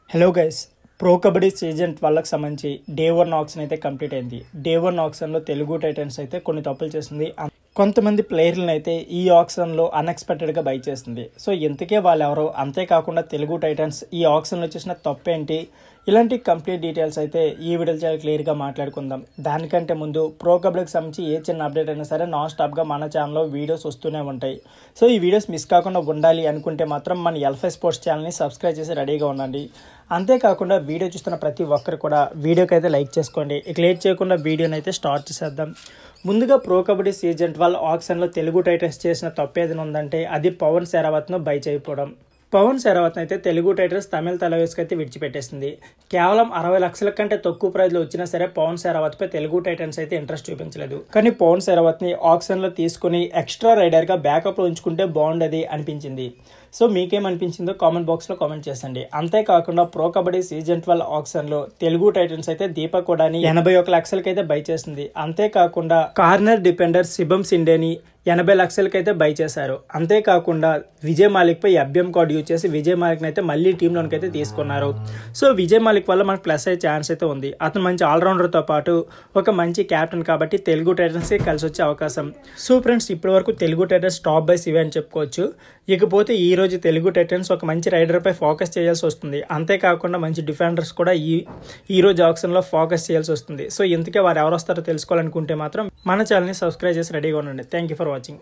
Hello guys, pro kabaddi season 12కి సంబంధించి day 1 auction అయితే కంప్లీట్ అయింది. డే 1 ఆక్షన్లో తెలుగు టైటన్స్ అయితే కొన్ని తప్పులు చేసింది. కొంతమంది ప్లేయర్లను అయితే ఈ ఆక్షన్లో అన్ఎక్స్పెక్టెడ్గా బై చేసింది. సో ఇంతకే వాళ్ళు ఎవరో, అంతేకాకుండా తెలుగు టైటన్స్ ఈ ఆక్షన్లో చేసిన తప్పు ఏంటి, ఇలాంటి కంప్లీట్ డీటెయిల్స్ అయితే ఈ వీడియోలో చాలా క్లియర్గా మాట్లాడుకుందాం. దానికంటే ముందు ప్రో కబడ్డీకి సంబంధించి ఏ చిన్న అప్డేట్ అయినా సరే నాన్ స్టాప్గా మన ఛానల్లో వీడియోస్ వస్తూనే ఉంటాయి. సో ఈ వీడియోస్ మిస్ కాకుండా ఉండాలి అనుకుంటే మాత్రం మన ఎల్ఫై స్పోర్ట్స్ ఛానల్ని సబ్స్క్రైబ్ చేసి రెడీగా ఉండండి. అంతేకాకుండా వీడియో చూస్తున్న ప్రతి ఒక్కరు కూడా వీడియోకి అయితే లైక్ చేసుకోండి. ఇక లేట్ చేయకుండా వీడియోని అయితే స్టార్ట్ చేసేద్దాం. ముందుగా ప్రో కబడ్డీ సీజన్ 12 ఆక్షన్లో తెలుగు టైటన్స్ చేసిన తప్పు ఏదైనా ఉందంటే అది పవన్ శరావత్ను బై చేయకపోవడం. పవన్ శరావత్ అయితే తెలుగు టైటన్స్ తమిళ తలవేస్కి అయితే విడిచిపెట్టేసింది. కేవలం 60 లక్షల కంటే తక్కువ ప్రైజ్లో వచ్చినా సరే పవన్ శరావత్ పై తెలుగు టైటన్స్ అయితే ఇంట్రెస్ట్ చూపించలేదు. కానీ పవన్ శరావత్ని ఆక్షన్లో తీసుకుని ఎక్స్ట్రా రైడర్గా బ్యాకప్లో ఉంచుకుంటే బాగుండేది అనిపించింది. సో మీకేమనిపించిందో కామెంట్ బాక్స్లో కామెంట్ చేసండి. అంతేకాకుండా ప్రో కబడ్డీ సీజన్ 12 ఆక్షన్లో తెలుగు టైటన్స్ అయితే దీపక్ హుడాని 81 లక్షలకైతే బై చేసింది. అంతేకాకుండా కార్నర్ డిఫెండర్ శివం సిండేని 80 లక్షలకైతే బై చేశారు. అంతేకాకుండా విజయ్ మాలిక్ పై ఎఫ్ఎం కార్డు యూజ్ చేసి విజయ్ మాలిక్ని అయితే మళ్ళీ టీంలోకి అయితే తీసుకున్నారు. సో విజయ్ మాలిక్ వల్ల మనకు ప్లస్ అయ్యే ఛాన్స్ అయితే ఉంది. అతను మంచి ఆల్రౌండర్తో పాటు ఒక మంచి క్యాప్టెన్ కాబట్టి తెలుగు టైటన్స్కి కలిసి వచ్చే అవకాశం. సో ఫ్రెండ్స్, ఇప్పటి వరకు తెలుగు టైటన్స్ టాప్ బై ఇవే అని చెప్పుకోవచ్చు. ఇకపోతే ఈ రోజు తెలుగు టైటన్స్ ఒక మంచి రైడర్పై ఫోకస్ చేయాల్సి వస్తుంది. అంతేకాకుండా మంచి డిఫెండర్స్ కూడా ఈ రోజు ఆక్షన్లో ఫోకస్ చేయాల్సి వస్తుంది. సో ఇంతకే వారు ఎవరు వస్తారో తెలుసుకోవాలనుకుంటే మాత్రం మన ఛానల్ని సబ్స్క్రైబ్ చేసి రెడీగా ఉండండి. Thank you for watching.